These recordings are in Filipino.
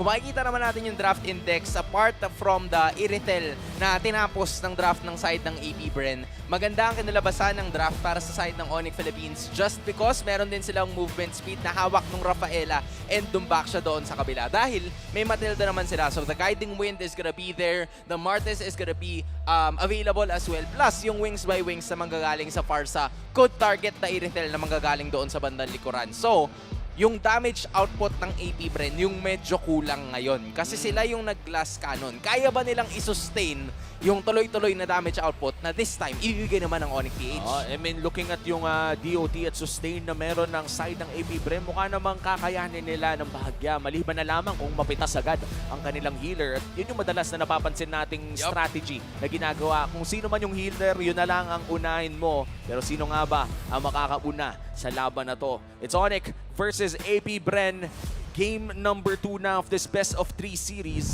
kung makikita naman natin yung draft index, apart from the Irithel na tinapos ng draft ng side ng AP Bren, maganda ang kinalabasan ng draft para sa side ng Onyx Philippines just because meron din silang movement speed na hawak ng Rafaela and dumbak siya doon sa kabila. Dahil may Matilda naman sila. So the Guiding Wind is gonna be there. The Martes is gonna be available as well. Plus, yung Wings by Wings na manggagaling sa Farsa could target na Irithel na manggagaling doon sa bandang likuran. So, yung damage output ng AP Bren, yung medyo kulang ngayon. Kasi sila yung nag-glass cannon. Kaya ba nilang i-sustain yung tuloy-tuloy na damage output na this time, ibibigay naman ng Onyx PH? I mean, looking at yung DOT at sustain na meron ng side ng AP Bren, mukha namang kakayanin nila ng bahagya. Maliban na lamang kung mapitas agad ang kanilang healer. At yun yung madalas na napapansin nating strategy na ginagawa. Kung sino man yung healer, yun na lang ang unahin mo. Pero sino nga ba ang makakauna sa laban na to? It's Onyx versus AP Bren. Game number 2 na of this best of 3 series.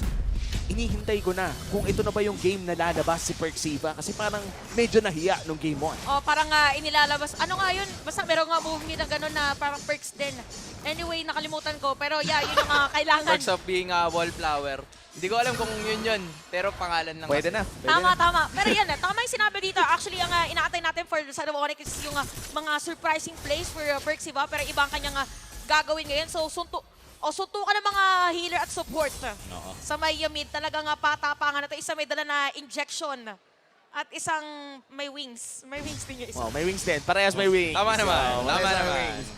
Inihintay ko na kung ito na ba yung game na lalabas si Perxiva kasi parang medyo nahiya nung game 1. Oh, parang inilalabas. Ano nga yun? Basta meron nga movie na gano'n na parang perks din. Anyway, nakalimutan ko. Pero yeah, yun yung kailangan. Perks of being a wallflower. Hindi ko alam kung yun, pero pangalan lang. Pwede kasi. na. Pwede Tama, na. tama. Pero yan, tama yung sinabi dito. Actually, ang inaatay natin for sa Onyx is yung mga surprising plays for Perxiva. Pero iba ang kanyang gagawin ngayon. So, suntukan ng mga healer at support. Sa may mid, talagang patapangan na ito. Isa may dala na injection. At isang may wings. May wings din yung isa. Wow, may wings din. Parehas may wings. Tama naman. Wow, Tama parehas may naman. wings.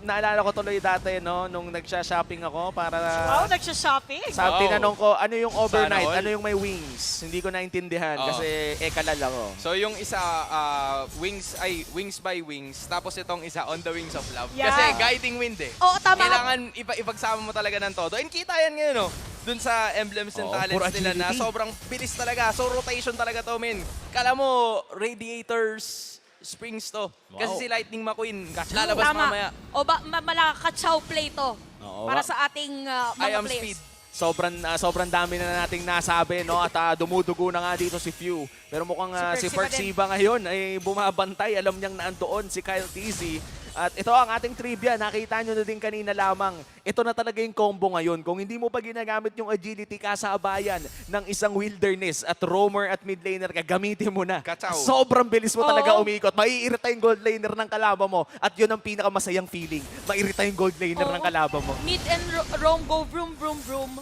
Naalala ko tuloy dati, no, nung nagsha-shopping ako para... Wow, nagsha-shopping. Sa tinanong ko, ano yung overnight? Sana all. Ano yung may wings? Hindi ko naintindihan kasi kalal ako. So yung isa, wings by wings, tapos itong isa, on the wings of love. Yeah. Kasi guiding wind eh. Oo, tama. Kailangan ipagsama mo talaga ng todo. And kita yan ngayon, no? Dun sa emblems and Oo, puro talents nila na agility. sobrang bilis talaga. So rotation talaga to, men. Kala mo, radiators, springs to. Kasi Wow. si Lightning McQueen, lalabas Tama. mamaya. O ba, malaka-chow play to. Oo, Para sa ating I mga am players. speed. Sobrang dami na nating nasabi, no? At dumudugo na nga dito si Few. Pero mukhang si Si Perxiva Perxiva ngayon ay bumabantay. Alam niyang naandoon si Kyle TZ. At ito ang ating trivia. Nakita nyo na din kanina lamang. Ito na talaga yung combo ngayon. Kung hindi mo pa ginagamit yung agility kasabayan ng isang wilderness at roamer at mid laner ka, gamitin mo na. Kachaw. Sobrang bilis mo talaga Oo. umiikot. Maiirita yung gold laner ng kalaban mo. At yun ang pinakamasayang feeling. Mairita yung gold laner ng Oo. kalaban mo. Mid and roam, go vroom, vroom, vroom.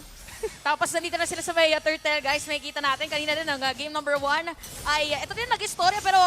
Tapos nandito na sila sa may turtle, guys. Makikita natin kanina din ang game number 1 ay ito din nag-istorya pero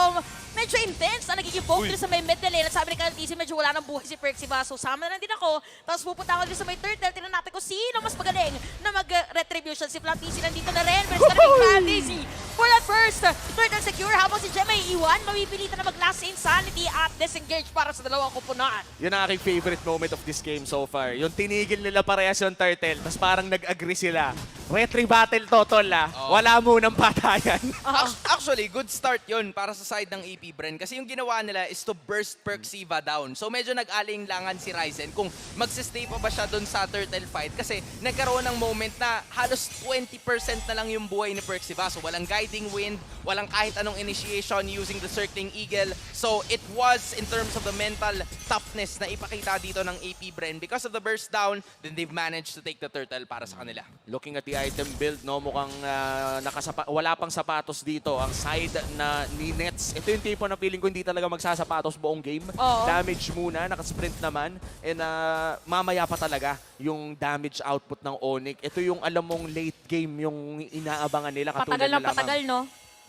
medyo intense na nagiging poke din sa may mid lane. At sabi ni Kaltisi, medyo wala ng buhay si Perxiva. So sama na lang din ako. Tapos pupunta ako din sa may turtle. Tingnan natin kung sino mas magaling na mag-retribution. Si Kaltisi nandito na rin. Pero sa kami Kaltisi for that first turtle secure. Habang si Gemma iiwan, mapipilitan na mag-last insanity at disengage para sa dalawang kupunan. Yun ang aking favorite moment of this game so far. Yung tinigil nila parehas yung turtle, tapos parang nag-agree sila. Retry battle to, tol Wala munang patayan. Actually, good start yon para sa side ng AP Bren. Kasi yung ginawa nila is to burst Perxiva down. So medyo nag-aling-langan si Ryzen kung magsistay pa ba siya doon sa turtle fight. Kasi nagkaroon ng moment na halos 20% na lang yung buhay ni Perxiva. So walang guiding wind, walang kahit anong initiation using the circling eagle. So it was in terms of the mental toughness na ipakita dito ng AP Bren. Because of the burst down, then they've managed to take the turtle para sa kanila. Looking at the item build, no, mukhang wala pang sapatos dito. Ang side na ni Nets, ito yung tipo na feeling ko hindi talaga magsasapatos buong game. Oo. Damage muna, nakasprint naman. And mamaya pa talaga yung damage output ng Onyx. Ito yung alam mong late game yung inaabangan nila. Patagal ng lamang. patagal, no?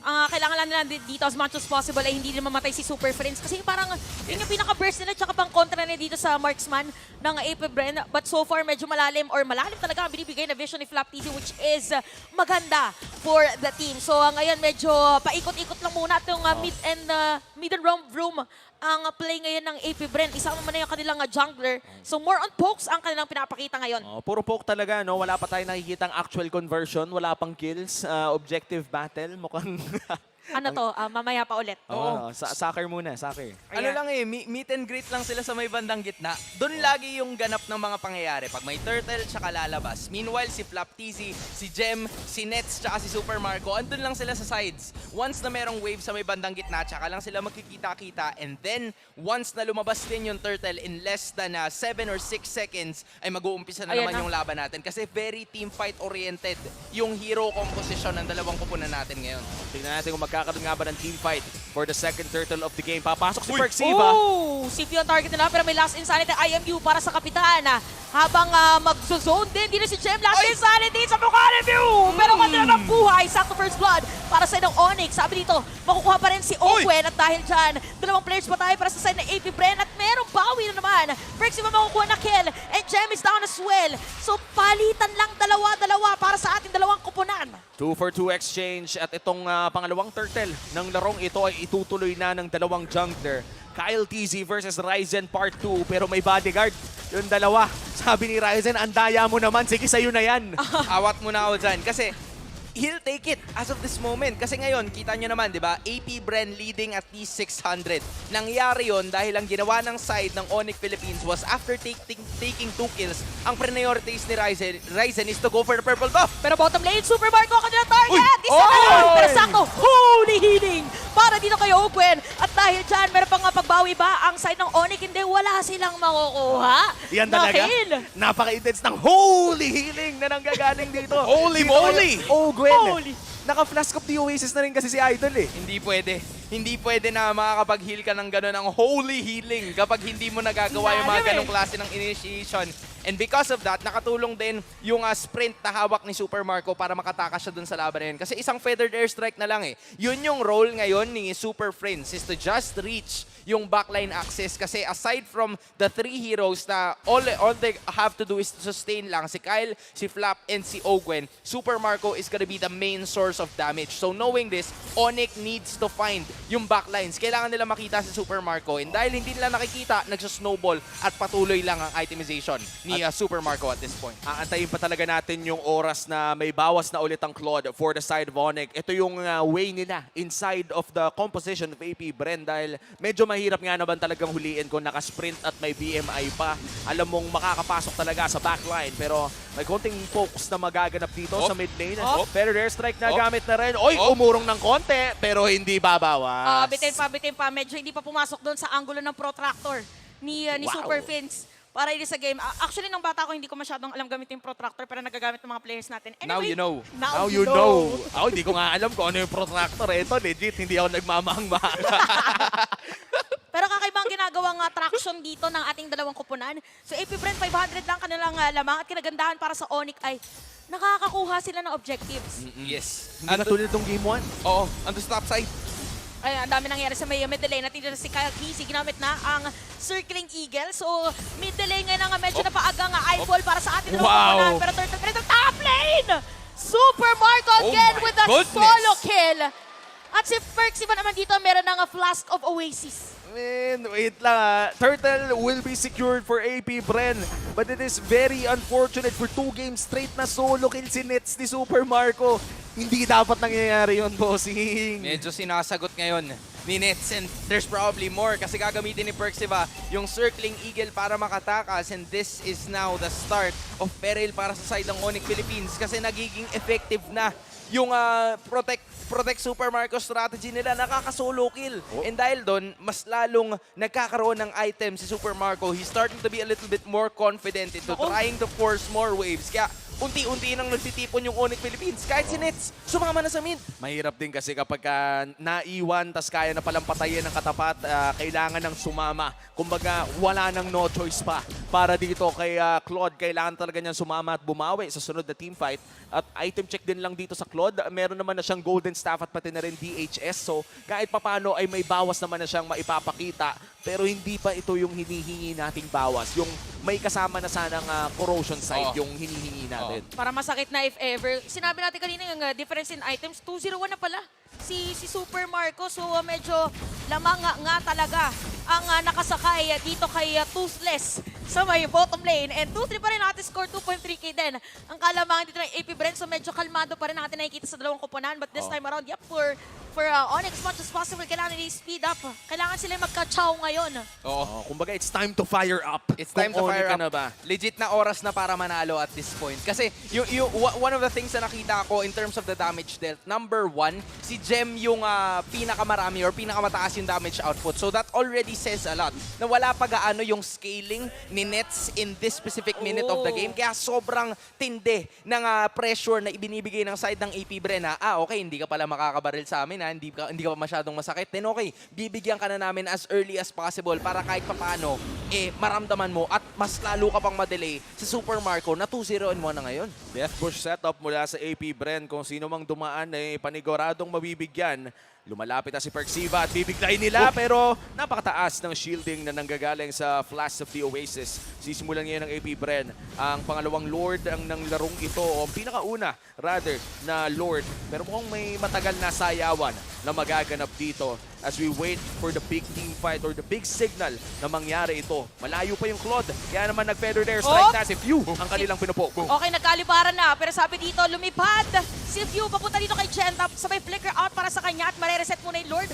Kailangan lang nila dito as much as possible ay hindi nila mamatay si Super Friends. Kasi parang yun yung pinaka-burst nila tsaka pang kontra nila dito sa marksman ng AP Bren. But so far, medyo malalim talaga ang binibigay na vision ni Flap TZ which is maganda for the team. So ngayon medyo paikot-ikot lang muna itong mid and roam ang play ngayon ng AP Bren. Isama mo na yung kanilang jungler. So more on pokes ang kanilang pinapakita ngayon. Puro poke talaga, no? Wala pa tayo nakikita ang actual conversion. Wala pang kills. Objective battle. Mukhang Ano to, mamaya pa ulit. Oo, soccer muna, soccer. Ano lang eh, meet and greet lang sila sa may bandang gitna. Doon lagi yung ganap ng mga pangyayari. Pag may turtle, tsaka lalabas. Meanwhile, si Flap TZ, si Jem, si Nets, tsaka si Super Marco, andun lang sila sa sides. Once na merong wave sa may bandang gitna, tsaka lang sila magkikita-kita. And then, once na lumabas din yung turtle in less than 7 or 6 seconds, ay mag-uumpisa na Ayan naman na. yung laban natin. Kasi very team fight oriented yung hero composition ng dalawang kupunan natin ngayon. Tingnan natin kung magkakaroon nga ba ng team fight for the second turtle of the game. Papasok si Perxiva. Oh, si Fion target nila pero may last insanity IMU para sa kapitan. Habang mag-zone din, dito si Jem last insanity sa mukha ni View. Pero kanila ng buhay, sakto first blood para sa ng Onyx. Sabi dito, makukuha pa rin si Owen at dahil dyan, dalawang players pa tayo para sa side ng AP Bren at merong bawi na naman. Perxiva makukuha na kill and Jem is down as well. So palitan lang dalawa-dalawa para sa ating dalawang kupunan. 2 for 2 exchange at itong pangalawang turtle ng larong ito ay itutuloy na ng dalawang jungler. Kyle TZ versus Ryzen Part 2 pero may bodyguard. Yung dalawa. Sabi ni Ryzen, andaya mo naman. Sige, sa'yo na yan. Awat muna ako dyan. Kasi he'll take it as of this moment. Kasi ngayon, kita nyo naman, di ba? AP Bren leading at least 600. Nangyari yon dahil ang ginawa ng side ng Onyx Philippines was after taking 2 kills, ang priorities ni Ryzen is to go for the purple buff. Pero bottom lane, Super Marco ang kanilang target! Uy! Isa na lang! Oy! Pero sakto, holy healing! Para dito kay Owen. At dahil dyan, meron pang pagbawi ba ang side ng Onyx? Hindi, wala silang makukuha. Yan na talaga. kill. Napaka-intense ng holy healing na nanggagaling dito. Holy Dito moly! kayo- Oh, Gwen. Holy. Naka-flask of the Oasis na rin kasi si Idol eh. Hindi pwede. Hindi pwede na makakapag-heal ka ng gano'n ng holy healing kapag hindi mo nagagawa yung mga Lalim eh. ganong klase ng initiation. And because of that, nakatulong din yung sprint na hawak ni Super Marco para makatakas siya dun sa laban na yun. Kasi isang feathered airstrike na lang eh. Yun yung role ngayon ni Super Friends is to just reach yung backline access. Kasi aside from the 3 heroes na all they have to do is to sustain lang, si Kyle, si Flap, and si Ogwen, Super Marco is gonna be the main source of damage. So knowing this, Onyx needs to find yung backlines. Kailangan nila makita si Super Marco. And dahil hindi nila nakikita, nagsasnowball at patuloy lang ang itemization ni Super Marco at this point. Aantayin pa talaga natin yung oras na may bawas na ulit ang Claude for the side of Onyx. Ito yung way nila inside of the composition of AP Bren dahil medyo mahirap nga naman talagang huliin kung nakasprint at may BMI pa. Alam mong makakapasok talaga sa backline pero may konting focus na magaganap dito sa mid lane. Pero airstrike na gamit na rin. Oy, umurong ng konti pero hindi babawas. Bitin pa. Medyo hindi pa pumasok doon sa angulo ng protractor ni Wow. Super Fins. Para ini sa game. Actually, nung bata ko, hindi ko masyadong alam gamitin yung protractor pero nagagamit ng mga players natin. Now you know. Now you know. Ako, hindi ko nga alam kung ano yung protractor. Ito, legit, hindi ako nagmamahang-mahal. Pero kakaibang ginagawang traction dito ng ating dalawang kupunan. So AP Bren 500 lang kanilang lamang at kinagandahan para sa Onyx ay nakakakuha sila ng objectives. Yes. Hindi katulad ng game 1. Oo, andun sa top side. Ay, ang dami nangyari sa may mid lane. Natindi na si Kyle Casey. Ginamit na ang Circling Eagle. So, mid lane ngayon ang medyo napaagang eyeball para sa ating dalawang Wow. kupunan. Pero turtle pa rin sa top lane! Super Marco again my with a goodness. solo kill. At si Perxiva naman dito meron ng Flask of Oasis. Man, wait lang. Turtle will be secured for AP Bren. But it is very unfortunate for 2 games straight na solo kill si Nets ni Super Marco. Hindi dapat nangyayari yun, bossing. Medyo sinasagot ngayon ni Nets and there's probably more kasi gagamitin ni Perxiva yung Circling Eagle para makatakas and this is now the start of peril para sa side ng Onyx Philippines kasi nagiging effective na yung protect Super Marco strategy nila, nakaka-solo kill. And dahil doon, mas lalong nagkakaroon ng item si Super Marco. He's starting to be a little bit more confident into trying to force more waves. Kaya unti-unti nang nagtitipon yung Onyx Philippines. Kahit si Nets, sumama na sa mid. Mahirap din kasi kapag naiwan tas kaya na palang patayin ng katapat, kailangan ng sumama. Kumbaga, wala nang no choice pa para dito kay Claude. Kailangan talaga niyang sumama at bumawi sa sunod na team fight. At item check din lang dito sa Claude. Meron naman na siyang Golden Staff at pati na rin DHS. So, kahit papano ay may bawas naman na siyang maipapakita. Pero hindi pa ito yung hinihingi nating bawas. Yung may kasama na sanang corrosion side yung hinihingi natin. Para masakit na if ever. Sinabi natin kanina yung difference in items, 2-0-1 na pala si Super Marco. So medyo lamang nga talaga ang nakasakay dito kay Toothless sa may bottom lane. And 2-3 pa rin natin score, 2.3k din. Ang kalamangan dito ng AP Bren. So medyo kalmado pa rin natin nakikita sa dalawang koponan. But this time around, yep, for for Onyx as much as possible. Kailangan nila speed up. Kailangan sila magka-chow ngayon. Oo. Kumbaga, it's time to fire up. It's time to Kung fire Oni ka up. na ba? Legit na oras na para manalo at this point. Kasi one of the things na nakita ko in terms of the damage dealt, number 1, si Gem yung pinakamarami or pinakamataas yung damage output. So that already says a lot. Na wala pa gaano yung scaling ni Nets in this specific minute of the game. Kaya sobrang tindi ng pressure na ibinibigay ng side ng AP Bren na, okay, hindi ka pala makakabaril sa amin, hindi ka pa masyadong masakit. Then okay, bibigyan ka na namin as early as possible para kahit papaano, maramdaman mo at mas lalo ka pang madelay sa Super Marco na 2-0-1 na ngayon. Death push setup mula sa AP Bren. Kung sino mang dumaan paniguradong mabibigyan. Lumalapit na si Perxiva at bibiglayin nila pero napakataas ng shielding na nanggagaling sa Flash of the Oasis. Sisimulan ngayon ng AP Bren ang pangalawang Lord ang ng larong ito o ang pinakauna rather na Lord. Pero mukhang may matagal na sayawan na magaganap dito as we wait for the big team fight or the big signal na mangyari ito. Malayo pa yung Claude. Kaya naman nag-feather there strike na si Few ang kanilang pinupok. Okay, nagkaliparan na. Pero sabi dito, lumipad si Few papunta dito kay Gentap. Sabay flicker out para sa kanya at marereset muna yung Lord.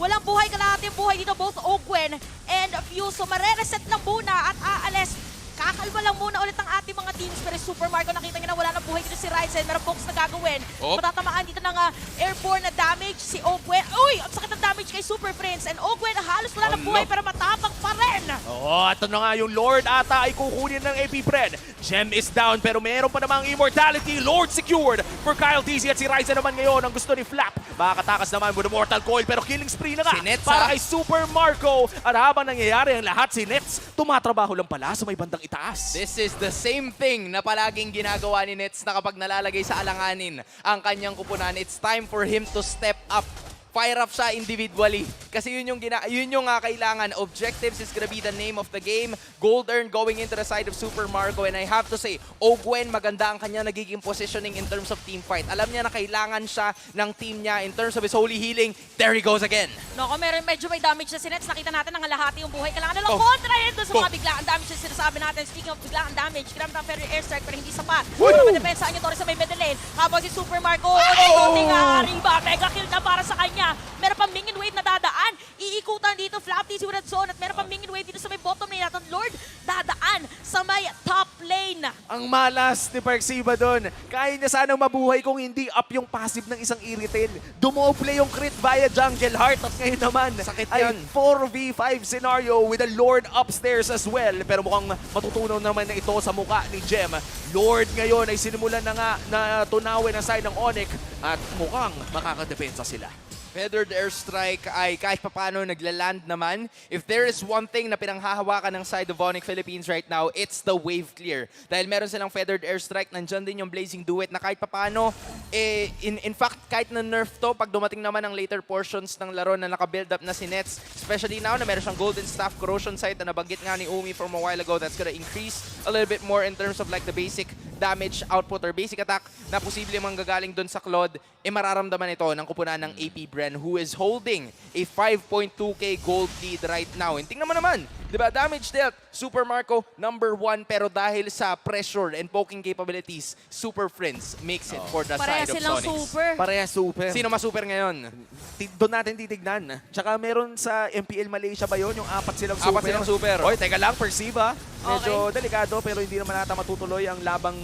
Walang buhay, kalahati yung buhay dito, both Ogwen and Few. So marereset lang muna at aalis. Kakalma lang muna ulit ang ating mga teams. Pero Super Marco, nakita niya na wala na buhay dito si Ryzen. Meron focus na gagawin. Matatamaan dito ng airborne na damage si Ogwen. Uy! Ang sakit ng damage kay Super Prince. And Ogwen halos wala na buhay pero matapang pa rin. Ito na nga yung Lord ata ay kukunin ng AP Bren. Gem is down pero meron pa namang immortality. Lord secured for Kyle TZ at si Ryzen naman ngayon ang gusto ni Flap. Makakatakas naman with the Mortal Coil pero killing spree na nga Si Nets, para kay Super Marco. At habang nangyayari ang lahat, si Nets tumatrabaho lang pala sa may bandang itaas. This is the same thing na palaging ginagawa ni Nets na kapag nalalagay sa alanganin ang kanyang kupunan. It's time for him to step up. Fire up siya individually. Kasi yun yung kailangan. Objectives is gonna be the name of the game. Gold earned going into the side of Super Marco. And I have to say, Ogwen, maganda ang kanya nagiging positioning in terms of team fight. Alam niya na kailangan siya ng team niya in terms of his holy healing. There he goes again. Nako, medyo may damage na si Nets. Nakita natin ang lahati yung buhay. Kailangan nalang kontrahin doon sa mga biglaan damage na sinasabi natin. Speaking of biglaan damage, kinamit ang Fairy Airstrike pero hindi sapat. Para madepensa niyo Torres sa may middle lane. Habang si Super Marco, konting arriba. Mega kill na para sa kanya. Meron pang minion wave na dadaan. Iikutan dito, Flap TZ with that zone. At meron pang minion wave dito sa may bottom lane. At ang Lord dadaan sa may top lane. Ang malas ni Perxiva doon. Kaya niya sanang mabuhay kung hindi up yung passive ng isang Iritel. Dumople yung crit via Jungle Heart. At ngayon naman Sakit ay yun. 4v5 scenario with a Lord upstairs as well. Pero mukhang matutunaw naman na ito sa mukha ni Gem. Lord ngayon ay sinimulan na nga na tunawin ang side ng Onyx. At mukhang makakadepensa sila. Feathered airstrike ay kahit papano naglaland naman. If there is one thing na pinanghahawakan ng side of Onyx Philippines right now, it's the wave clear. Dahil meron silang feathered airstrike, nandyan din yung Blazing Duet na kahit papano, in fact, kahit na nerf to, pag dumating naman ang later portions ng laro na naka-build up na si Nets, especially now na meron siyang Golden Staff Corrosion Sight na nabanggit nga ni Umi from a while ago, that's gonna increase a little bit more in terms of like the basic damage output or basic attack na posible manggagaling dun sa Claude, mararamdaman ito ng kupunan ng AP Bren who is holding a 5.2k gold lead right now. And tingnan mo naman, di ba, damage dealt, Super Marco number 1 pero dahil sa pressure and poking capabilities, Super Friends makes it for the Parehas side of silang Sonics. super. Parehas super. Sino mas super ngayon? Doon natin titignan. Tsaka meron sa MPL Malaysia ba yun? Yung apat silang super. Apat silang super. Oy, teka lang, Perxiva. Medyo delikado pero hindi naman nata matutuloy ang labang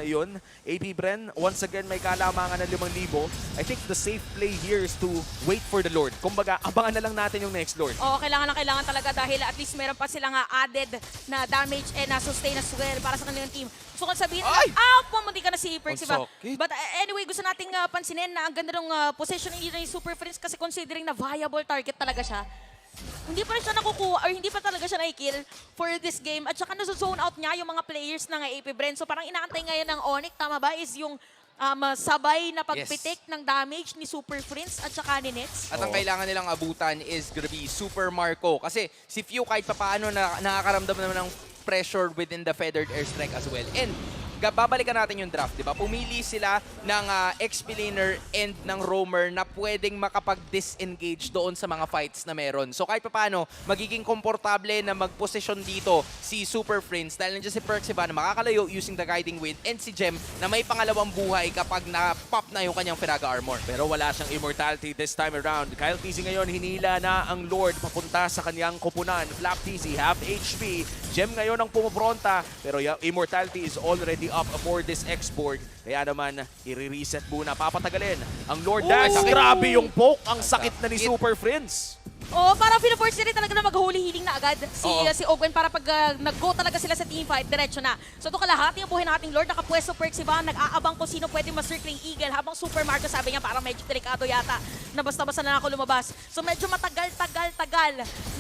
yun. AP Bren, once again may kalamangan ng 5,000. I think the safe play here is to wait for the Lord. Kumbaga, abangan na lang natin yung next Lord. Oo, kailangan talaga dahil at least meron pa silang added na damage and na-sustain as well para sa kanilang team. Gusto ko sabihin na, pumunti ka na si Perxiva. sakit. But anyway, gusto nating pansinin na ang ganda ng positioning dito ni Super Friends kasi considering na viable target talaga siya. Hindi pa rin siya nakukuha or hindi pa talaga siya na-kill for this game. At saka nasa-zone out niya yung mga players ng AP Bren. So parang inaantay ngayon ng Onyx, tama ba, is yung sabay na pagpitik ng damage ni Super Friends at saka ni Nets. At ang kailangan nilang abutan is gonna be Super Marco. Kasi si Few kahit papaano nakakaramdam naman ng pressure within the feathered airstrike as well. And babalikan natin yung draft, di ba? Pumili sila ng XP laner and ng roamer na pwedeng makapag-disengage doon sa mga fights na meron. So kahit paano, magiging komportable na mag-posisyon dito si Super Friends dahil nandiyan si Perxiva na makakalayo using the Guiding Wind and si Gem na may pangalawang buhay kapag na-pop na yung kanyang Firaga Armor. Pero wala siyang immortality this time around. Kyle TZ ngayon, hinila na ang Lord papunta sa kanyang kupunan. Flap TZ, half HP. Gem ngayon ang pumupronta, pero yung immortality is already up for this export. Kaya naman, i-reset muna. Papatagalin ang Lord Dash. Sakit. Grabe yung poke. Ang sakit na ni Super Friends. Oo, parang pinaforce nila talaga na mag-holy healing na agad Oo. si Ogwen para pag nag-go talaga sila sa teamfight, diretso na. So ito kalahati ang buhay ng ating Lord, nakapwesto Perxiva, nag-aabang kung sino pwede ma-circling Eagle habang Super Marco sabi niya parang medyo delikado yata na basta-basta na ako lumabas. So medyo matagal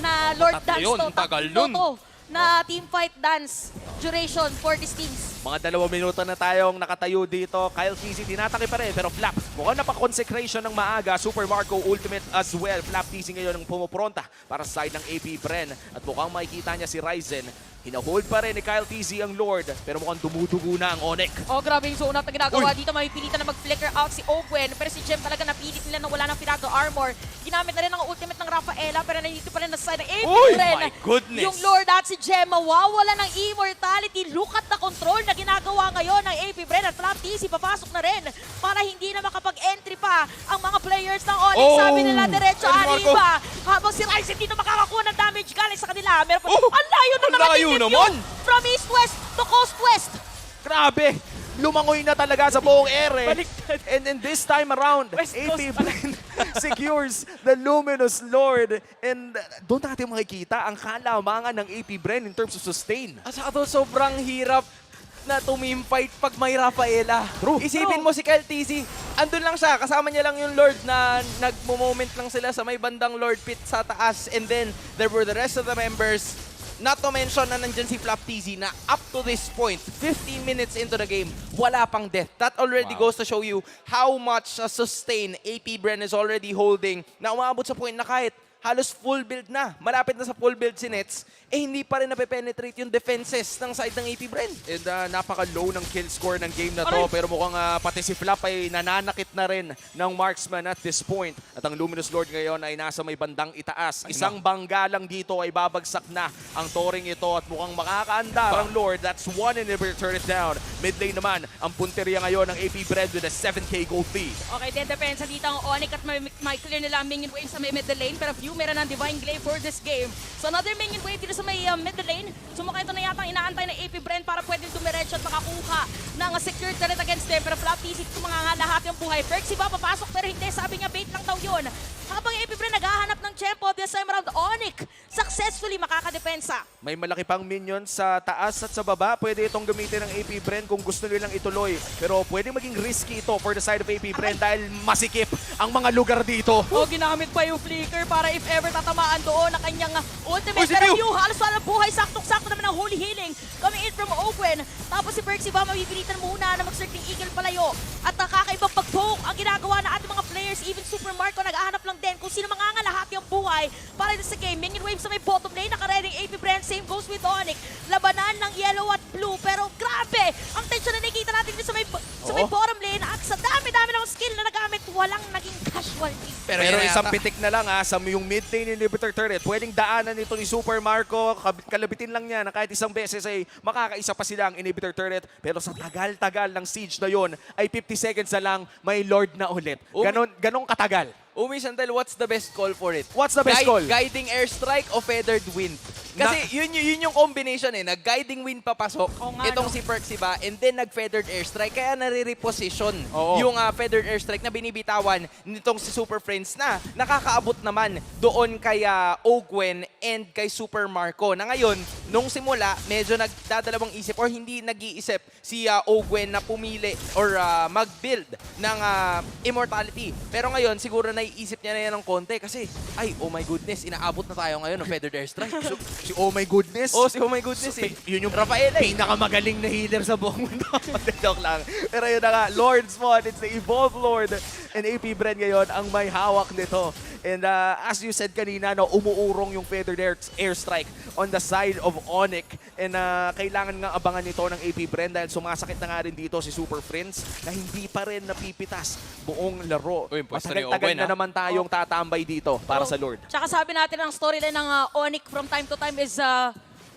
na Lord Tatlo Dance yun, to. tagal Tatlo nun. to na teamfight dance duration for these teams. Mga 2 minuto na tayong nakatayo dito. Kyle TZ tinatake pa rin, pero Flap mukhang napaka-consecration ng maaga. Super Marco ultimate as well. Flap TZ ngayon ang pumupronta para sa side ng AP Bren. At mukhang makikita niya si Ryzen. Hinahold pa rin ni Kyle TZ ang Lord, pero mukhang dumudugo na ang Onyx. Oh, grabe yung zone na ginagawa dito. May pilitan na mag-flicker out si Ogwen. Pero si Gem talaga napilit nila na wala ng Firaga Armor. Ginamit na rin ang ultimate ng Rafaela, pero nandito pa rin na side ng AP Uy, Bren. my goodness. Yung Lord at si Gem mawawala ng immortality. Look at the control na ginagawa ngayon ng AP Bren at Flap TZ papasok na rin para hindi na makapag-entry pa ang mga players ng Onyx. Oh! Sabi nila diretso Ay, Marco. arriba. Habang si Ryzen dito makakakuha ng damage galing sa kanila. Meron pa, Oh! ang layo na Ang layo nakatingin naman! yun. From east-west to coast-west. Grabe! Lumangoy na talaga sa buong ere. Baliktad. And then this time around, West AP Coast Bren secures the Luminous Lord. And doon natin makikita ang kalamangan ng AP Bren in terms of sustain. At saka to, sobrang hirap na tumimfight pag may Rafaela. True. Isipin mo si Kyle TZ, andun lang siya, kasama niya lang yung Lord na nagmo-moment lang sila sa may bandang Lord Pit sa taas. And then, there were the rest of the members. Not to mention na nandyan si Flap TZ na up to this point, 15 minutes into the game, wala pang death. That already goes to show you how much sustain AP Bren is already holding na umabot sa point na kahit halos full build na, malapit na sa full build si Nets, eh hindi pa rin nape-penetrate yung defenses ng side ng AP Bren. And napaka-low ng kill score ng game na to. Aray! Pero mukhang pati si Flap ay nananakit na rin ng marksman at this point. At ang Luminous Lord ngayon ay nasa may bandang itaas. Isang bangga lang dito ay babagsak na ang Toring ito at mukhang makakaandar ang Lord. That's one inhibitor turret down. Mid lane naman ang punteriya ngayon ng AP Bren with a 7k gold lead. Okay, then depensa dito ang Onyx at may clear nila ang minion wave sa may middle lane. Pero few meron ng Divine Glaive for this game. So another minion wave dito sa may middle lane. Sumukha ito na yata ang inaantay ng AP Bren para pwedeng dumiretso at makakuha ng secured turret against them. Pero Flap TZ ito mga lahat yung buhay. Perxiva papasok pero hindi. Sabi niya bait lang daw yun. Habang AP Bren naghahanap ng tempo, this time around Onyx successfully makakadepensa. May malaki pang minion sa taas at sa baba. Pwede itong gamitin ng AP Bren kung gusto nilang ituloy. Pero pwede maging risky ito for the side of AP Bren dahil masikip ang mga lugar dito. O ginamit pa yung flicker para if ever tatamaan doon ang kanyang ultimate. Uy, si Pero Pew! Pew, halos wala buhay. Saktong-sakto naman ang holy healing coming in from Ogwen. Tapos si Perxiva mabibilitan muna na mag-circling eagle palayo. At kakaibang pag-poke ang ginagawa na ating mga players. Even Super Marco nag-ahanap lang din kung sino mangangalahati ang buhay para sa game. Minion wave sa may bottom lane. Nakareading AP Bren. Same goes with Onyx. Labanan ng yellow at blue. Pero grabe! Ang tension na nakikita natin dito sa may bottom lane. At sa dami-dami ng skill na nagamit, walang naging casualty. Pero yan isang yata. pitik na lang sa yung mid lane inhibitor turret. Pwedeng daanan nito ni Super Marco. Kalabitin lang niya na kahit isang beses ay makakaisa pa sila ang inhibitor turret. Pero sa tagal-tagal ng siege na yon ay 50 seconds na lang may Lord na ulit. Ganon katagal. Umi Chantel, what's the best call for it? What's the best call? Guiding airstrike o feathered wind? Kasi yun yung combination nag-guiding wind papasok, Oo nga, itong no? si Perxiva, and then nag-feathered airstrike, kaya nare-reposition Oo. yung feathered airstrike na binibitawan nitong si Super Friends na nakakaabot naman doon kay Ogwen and kay Super Marco. Na ngayon, nung simula, medyo nagdadalawang isip or hindi nag-iisip si Ogwen na pumili or mag-build ng immortality. Pero ngayon, siguro naiisip niya na yan ng konti kasi, ay, oh my goodness, inaabot na tayo ngayon ng feathered airstrike. Si oh my goodness. Oh, si oh my goodness Yun yung Rafaela pinakamagaling na healer sa buong mundo. Joke lang. Pero yun na nga, Lord Spawn, it's the Evolve Lord. And AP Bren ngayon ang may hawak nito. And as you said kanina, no, umuurong yung feathered airstrike on the side of Onyx. And kailangan nga abangan nito ng AP Bren dahil sumasakit na nga rin dito si Super Friends na hindi pa rin napipitas buong laro. Uy, pwesto ni Matagal-tagal Owen, na naman tayong tatambay dito para sa Lord. Tsaka sabi natin ang storyline ng Onyx from time to time is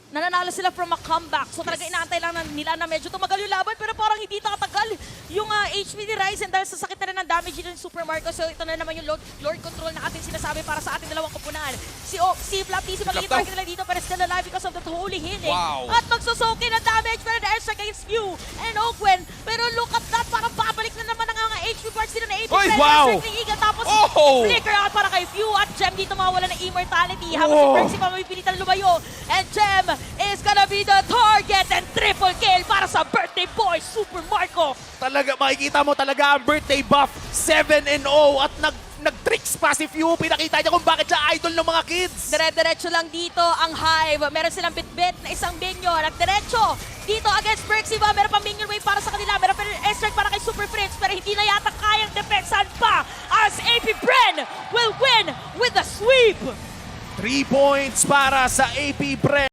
nananalo sila from a comeback. So talaga inaantay lang nila na medyo tumagal yung laban pero parang hindi nakatagal yung HP ni Ryzen dahil sa sakit na rin ng damage dito ni Super Marco. So ito na naman yung Lord Control na ating sinasabi para sa ating dalawang kupunan. Si Flaptisi magiging target nila dito pero still alive because of that holy healing. Wow. At magsusoki ng damage pero the airstrike against Mew and Ogwen. Pero look at that, parang babalik na naman ang HP parts dito na AP. Oy, Pero wow! airstrike ni Iga tapos Oh! flicker out para kay Few at Gem dito mawala ng immortality. Habang si Oh! Percy pa mapipilitan lumayo. And Gem is gonna be the target and triple kill para sa birthday boy, Super Marco. Talaga, makikita mo talaga ang birthday buff, 7-0 at nag-tricks pa si Few. Pinakita niya kung bakit siya idol ng mga kids. Dire-diretso lang dito ang Hive. Meron silang bit-bit na isang minion. Nagdiretso dito against Perxiva. Meron pa minion wave para sa kanila. Meron pa rin airstrike para kay Super Fritz. Pero hindi na yata kayang depensahan pa as AP Bren will win with a sweep. 3 points para sa AP Bren.